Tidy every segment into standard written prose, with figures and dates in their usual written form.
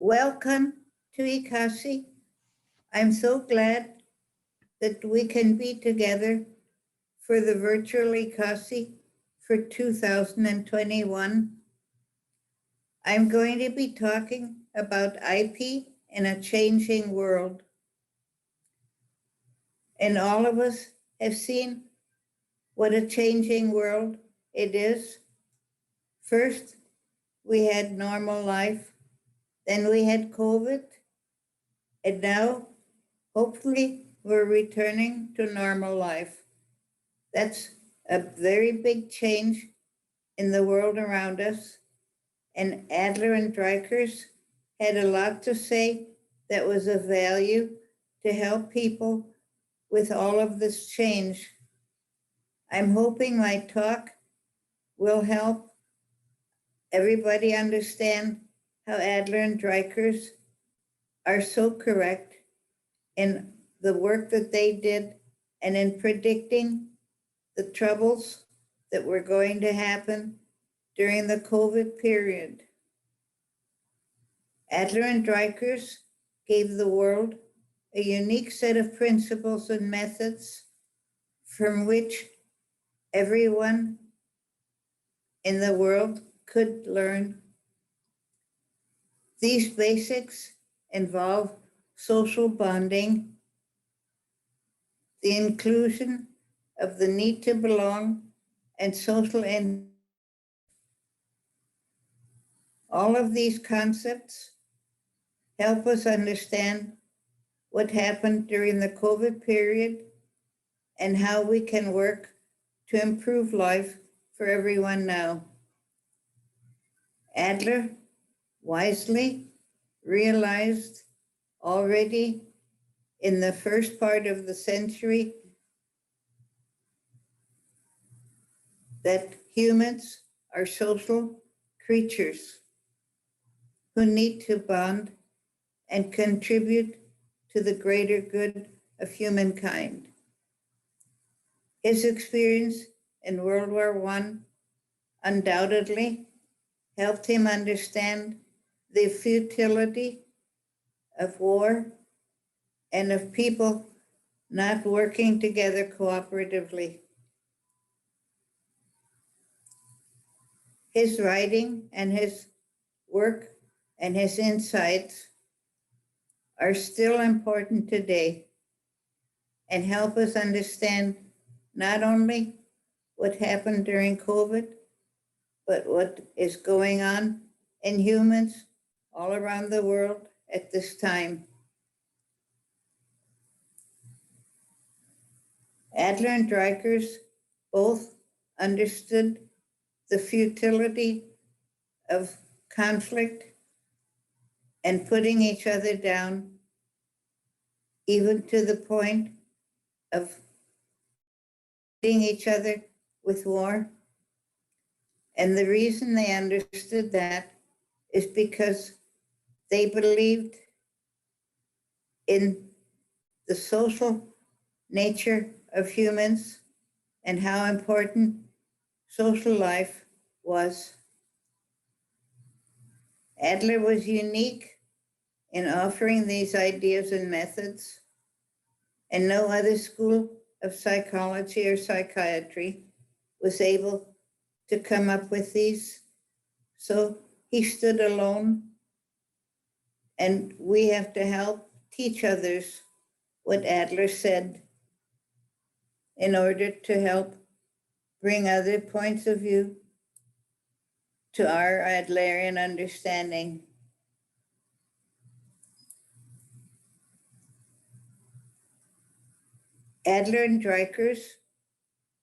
Welcome to ICASSI. I'm so glad that we can be together for the virtual ICASSI for 2021. I'm going to be talking about IP in a changing world. And all of us have seen what a changing world it is. First, we had normal life, then we had COVID, and now, hopefully, we're returning to normal life. That's a very big change in the world around us. And Adlerian Dreikurs had a lot to say that was of value to help people with all of this change. I'm hoping my talk will help everybody understand how Adlerian Dreikurs are so correct in the work that they did and in predicting the troubles that were going to happen during the COVID period. Adlerian Dreikurs gave the world a unique set of principles and methods from which everyone in the world could learn. These basics involve social bonding, the inclusion of the need to belong, and social end. All of these concepts help us understand what happened during the COVID period and how we can work to improve life for everyone now. Adler wisely realized already in the first part of the century that humans are social creatures who need to bond and contribute to the greater good of humankind. His experience in World War I undoubtedly helped him understand the futility of war and of people not working together cooperatively. His writing and his work and his insights are still important today and help us understand not only what happened during COVID, but what is going on in humans all around the world at this time. Adler and Dreikurs both understood the futility of conflict and putting each other down, even to the point of hitting each other with war. And the reason they understood that is because they believed in the social nature of humans and how important social life was. Adler was unique in offering these ideas and methods, and no other school of psychology or psychiatry was able to come up with these. So he stood alone, and we have to help teach others what Adler said in order to help bring other points of view to our Adlerian understanding. Adler and Dreikurs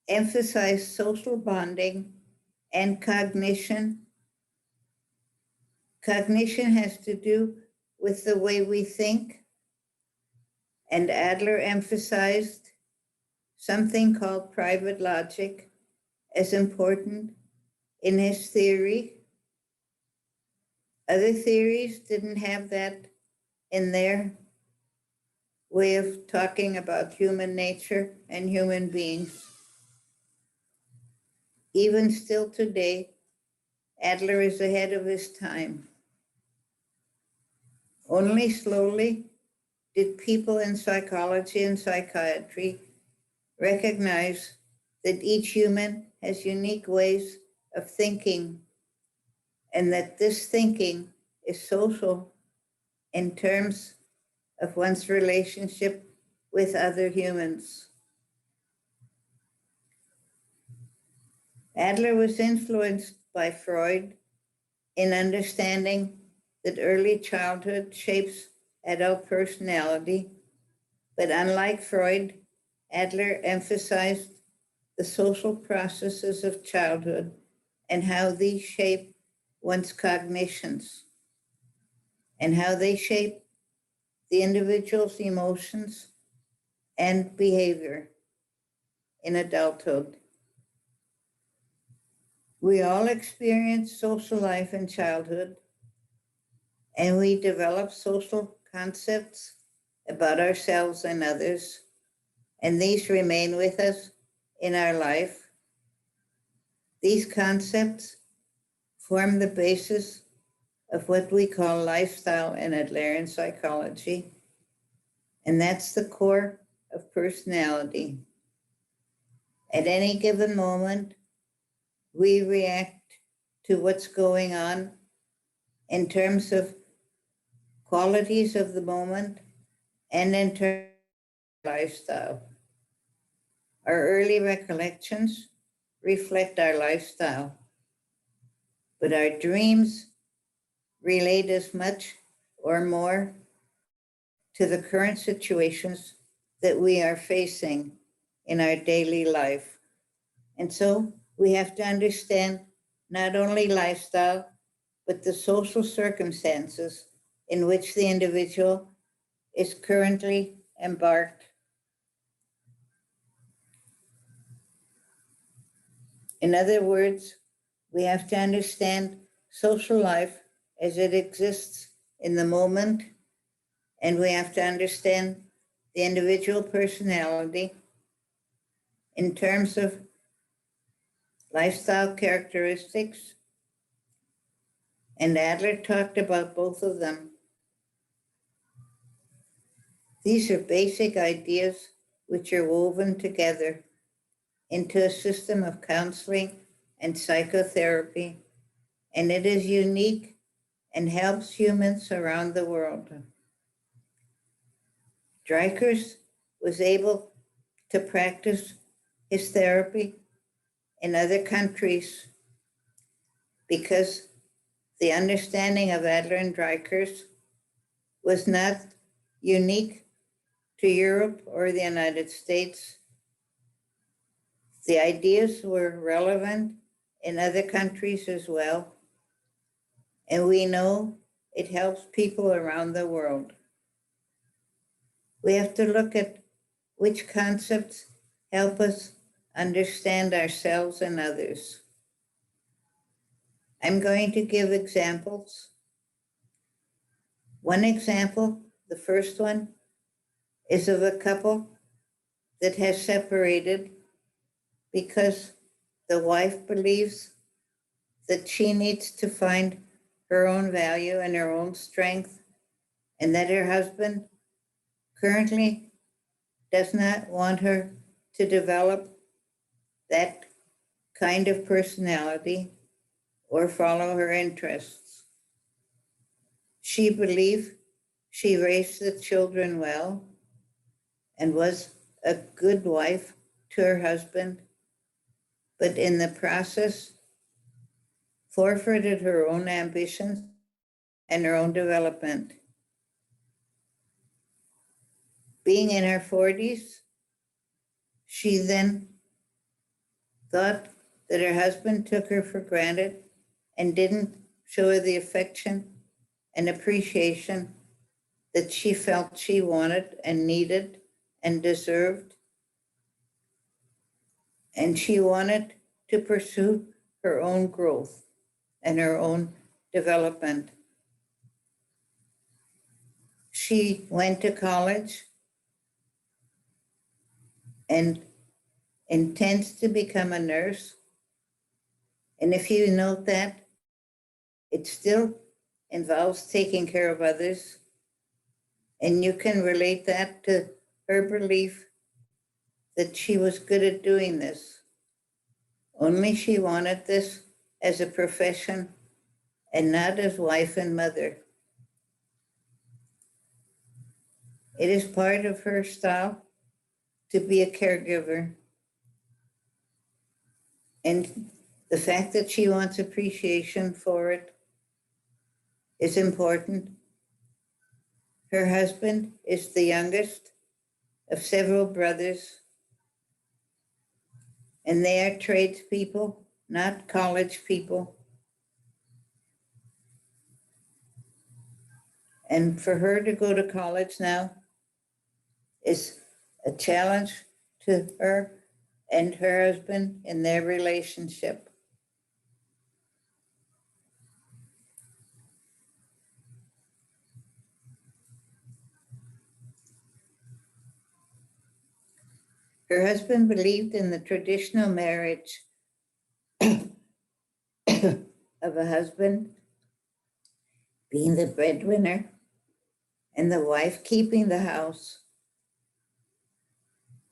emphasized social bonding and cognition. Cognition has to do with the way we think, and Adler emphasized something called private logic as important in his theory. Other theories didn't have that in their way of talking about human nature and human beings. Even still today, Adler is ahead of his time. Only slowly did people in psychology and psychiatry recognize that each human has unique ways of thinking, and that this thinking is social in terms of one's relationship with other humans. Adler was influenced by Freud in understanding that early childhood shapes adult personality, but unlike Freud, Adler emphasized the social processes of childhood and how these shape one's cognitions and how they shape the individual's emotions and behavior in adulthood. We all experience social life in childhood, and we develop social concepts about ourselves and others, and these remain with us in our life. These concepts form the basis of what we call lifestyle in Adlerian psychology, and that's the core of personality. At any given moment, we react to what's going on in terms of qualities of the moment and in terms of lifestyle. Our early recollections reflect our lifestyle, but our dreams relate as much or more to the current situations that we are facing in our daily life. And so we have to understand not only lifestyle, but the social circumstances in which the individual is currently embarked. In other words, we have to understand social life as it exists in the moment, and we have to understand the individual personality in terms of lifestyle characteristics. And Adler talked about both of them. These are basic ideas which are woven together into a system of counseling and psychotherapy, and it is unique and helps humans around the world. Dreikurs was able to practice his therapy in other countries because the understanding of Adler and Dreikurs was not unique to Europe or the United States. The ideas were relevant in other countries as well, and we know it helps people around the world. We have to look at which concepts help us understand ourselves and others. I'm going to give examples. One example, the first one, is of a couple that has separated because the wife believes that she needs to find her own value and her own strength, and that her husband currently does not want her to develop that kind of personality or follow her interests. She believed she raised the children well and was a good wife to her husband, but in the process forfeited her own ambitions and her own development. Being in her 40s, she then thought that her husband took her for granted and didn't show her the affection and appreciation that she felt she wanted and needed and deserved. And she wanted to pursue her own growth and her own development. She went to college and intends to become a nurse. And if you note that, it still involves taking care of others And you can relate that to her belief that she was good at doing this. Only she wanted this as a profession and not as wife and mother. It is part of her style to be a caregiver. And the fact that she wants appreciation for it is important. Her husband is the youngest of several brothers, and they are tradespeople, not college people. And for her to go to college now is a challenge to her and her husband in their relationship. Her husband believed in the traditional marriage of a husband being the breadwinner and the wife keeping the house.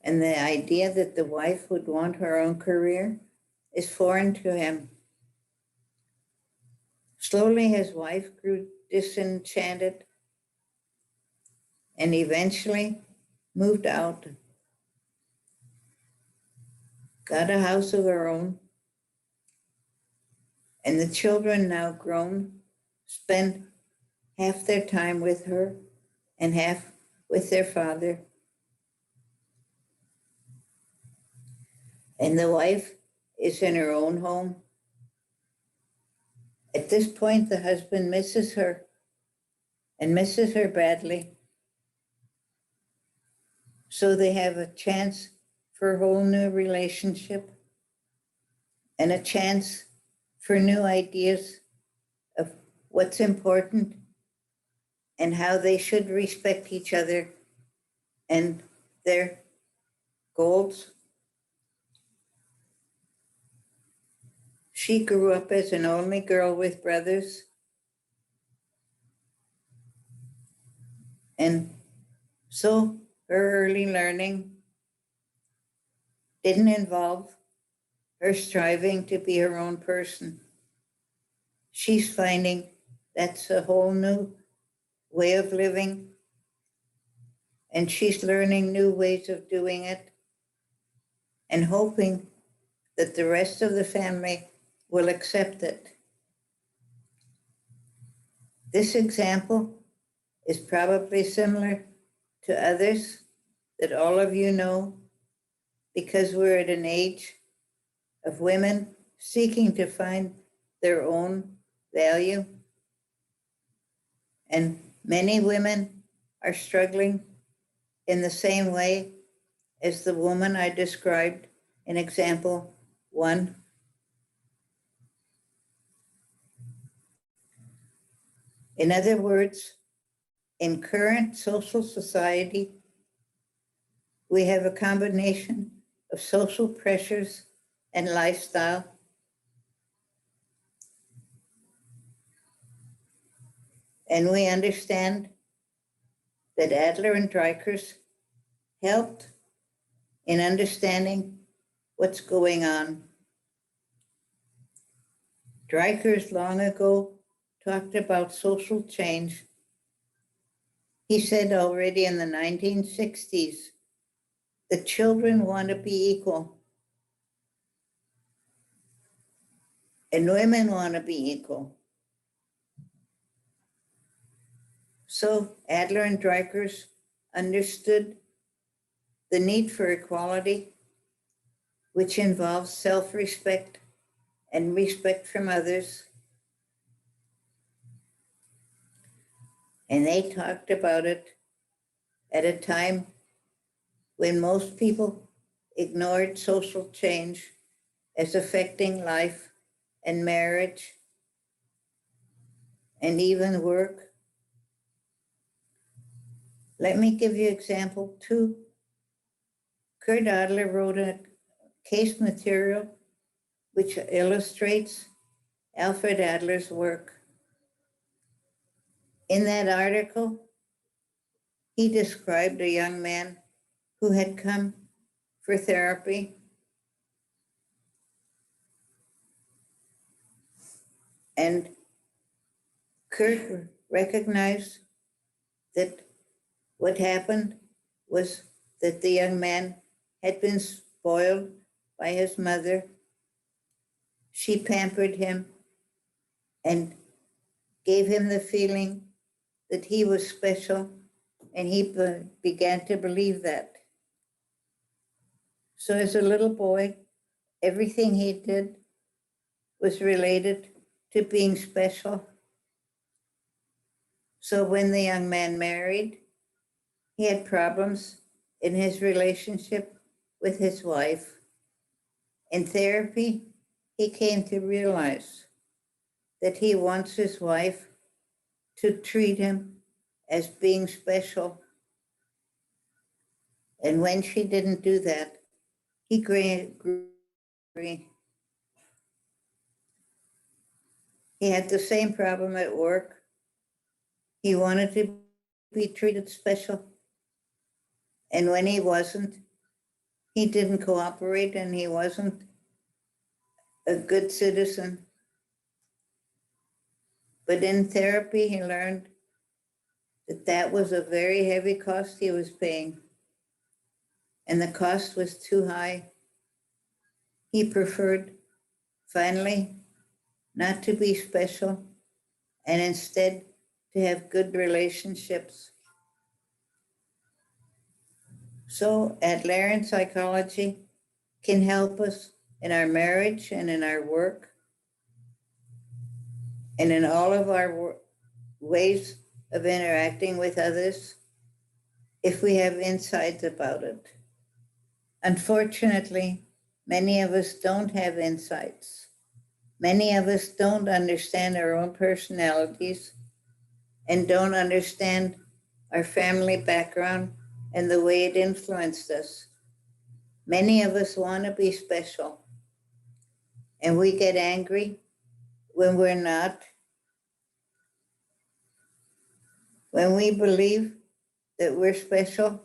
And the idea that the wife would want her own career is foreign to him. Slowly, his wife grew disenchanted and eventually moved out, got a house of her own, and the children, now grown, spend half their time with her and half with their father. And the wife is in her own home. At this point, the husband misses her and misses her badly. So they have a chance for a whole new relationship and a chance for new ideas of what's important and how they should respect each other and their goals. She grew up as an only girl with brothers, and so her early learning didn't involve her striving to be her own person. She's finding that's a whole new way of living, and she's learning new ways of doing it and hoping that the rest of the family will accept it. This example is probably similar to others that all of you know, because we're at an age of women seeking to find their own value. And many women are struggling in the same way as the woman I described in example 1. In other words, in current social society, we have a combination of social pressures and lifestyle. And we understand that Adlerian Dreikurs helped in understanding what's going on. Dreikurs long ago talked about social change. He said already in the 1960s that children want to be equal and women want to be equal. So Adlerian Dreikurs understood the need for equality, which involves self-respect and respect from others. And they talked about it at a time when most people ignored social change as affecting life and marriage and even work. Let me give you example 2. Kurt Adler wrote a case material which illustrates Alfred Adler's work. In that article, he described a young man who had come for therapy and Kurt recognized that what happened was that the young man had been spoiled by his mother. She pampered him and gave him the feeling that he was special, and he began to believe that. So as a little boy, everything he did was related to being special. So when the young man married, he had problems in his relationship with his wife. In therapy, he came to realize that he wants his wife to treat him as being special. And when she didn't do that, he grew. He had the same problem at work. He wanted to be treated special. And when he wasn't, he didn't cooperate and he wasn't a good citizen. But in therapy, he learned that that was a very heavy cost he was paying. And the cost was too high. He preferred, finally, not to be special and instead to have good relationships. So Adlerian psychology can help us in our marriage and in our work and in all of our ways of interacting with others if we have insights about it. Unfortunately, many of us don't have insights. Many of us don't understand our own personalities and don't understand our family background and the way it influenced us. Many of us want to be special, and we get angry when we're not. When we believe that we're special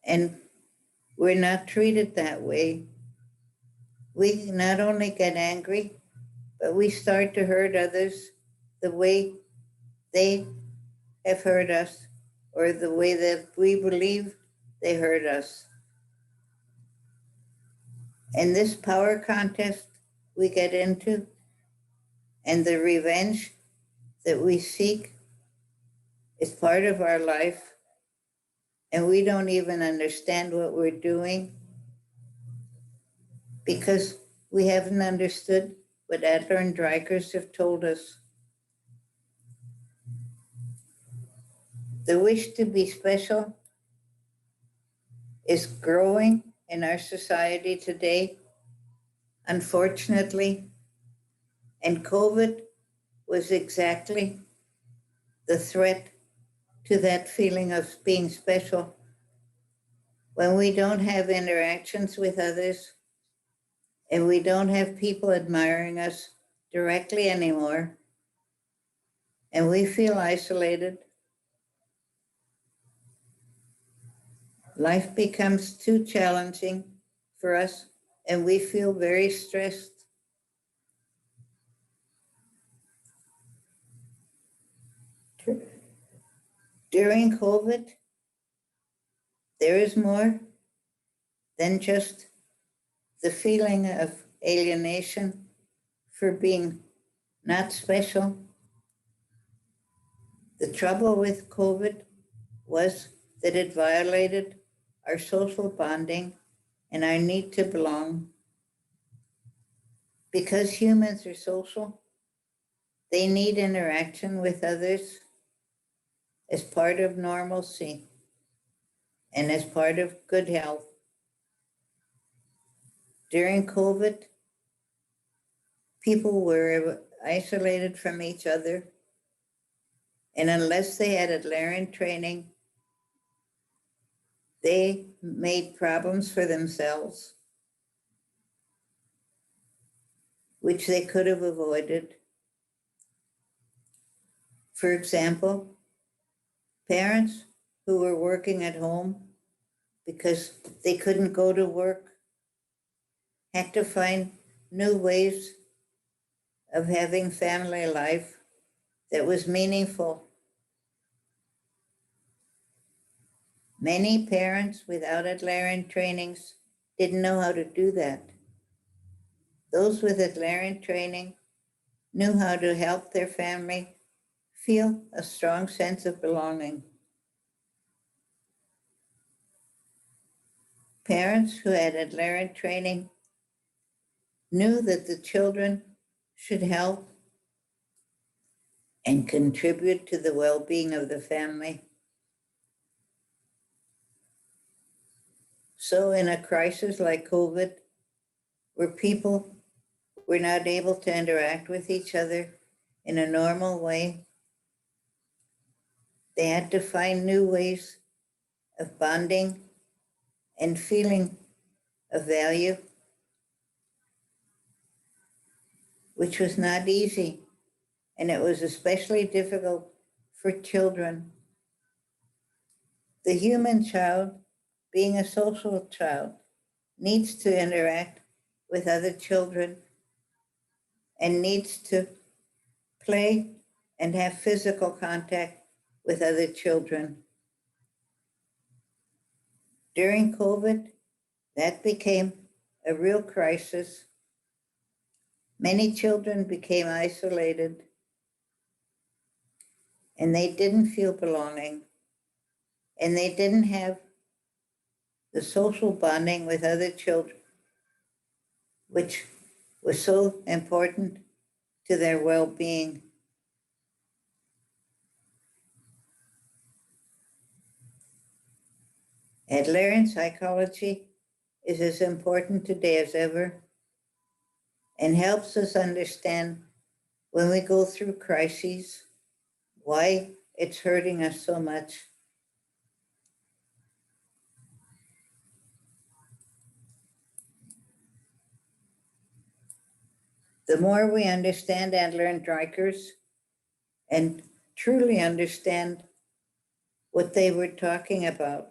and we're not treated that way, we not only get angry, but we start to hurt others the way they have hurt us or the way that we believe they hurt us. And this power contest we get into and the revenge that we seek is part of our life, and we don't even understand what we're doing because we haven't understood what Adlerian Dreikurs have told us. The wish to be special is growing in our society today, unfortunately, and COVID was exactly the threat to that feeling of being special. When we don't have interactions with others and we don't have people admiring us directly anymore, and we feel isolated, life becomes too challenging for us and we feel very stressed. During COVID, there is more than just the feeling of alienation for being not special. The trouble with COVID was that it violated our social bonding and our need to belong. Because humans are social, they need interaction with others as part of normalcy and as part of good health. During COVID, people were isolated from each other, and unless they had Adlerian training, they made problems for themselves, which they could have avoided. For example, Parents who were working at home because they couldn't go to work had to find new ways of having family life that was meaningful. Many parents without Adlerian trainings didn't know how to do that. Those with Adlerian training knew how to help their family feel a strong sense of belonging. Parents who had Adlerian training knew that the children should help and contribute to the well-being of the family. So in a crisis like COVID, where people were not able to interact with each other in a normal way, they had to find new ways of bonding and feeling of value, which was not easy. And it was especially difficult for children. The human child, being a social child, needs to interact with other children and needs to play and have physical contact with other children. During COVID, that became a real crisis. Many children became isolated and they didn't feel belonging and they didn't have the social bonding with other children, which was so important to their well-being. Adlerian psychology is as important today as ever and helps us understand when we go through crises, why it's hurting us so much. The more we understand Adlerian Dreikurs and truly understand what they were talking about,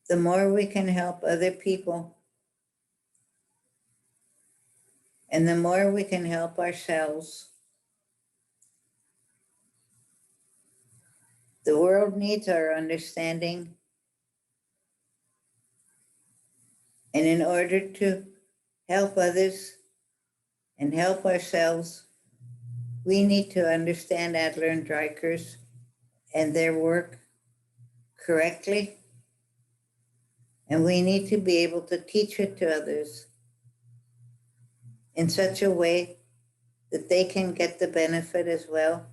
the more we can help other people and the more we can help ourselves. The world needs our understanding, and in order to help others and help ourselves, we need to understand Adlerian Dreikurs and their work correctly, and we need to be able to teach it to others in such a way that they can get the benefit as well.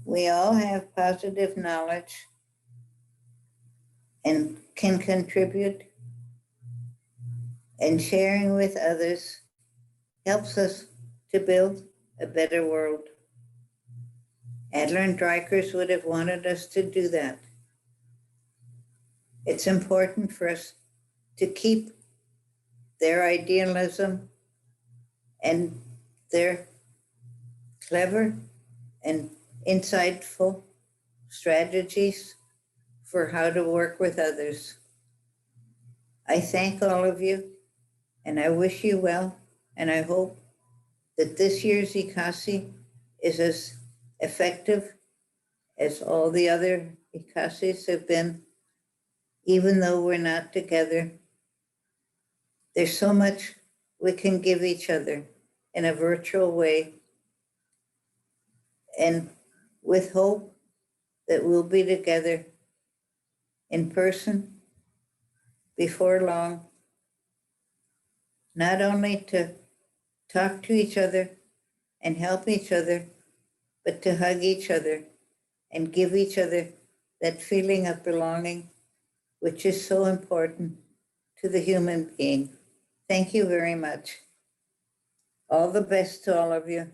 We all have positive knowledge and can contribute, and sharing with others helps us to build a better world. Adlerian Dreikurs would have wanted us to do that. It's important for us to keep their idealism and their clever and insightful strategies for how to work with others. I thank all of you, and I wish you well, and I hope that this year's ICASSI is as effective as all the other ICASSIs have been, even though we're not together. There's so much we can give each other in a virtual way, and with hope that we'll be together in person before long, not only to talk to each other and help each other, but to hug each other and give each other that feeling of belonging, which is so important to the human being. Thank you very much. All the best to all of you.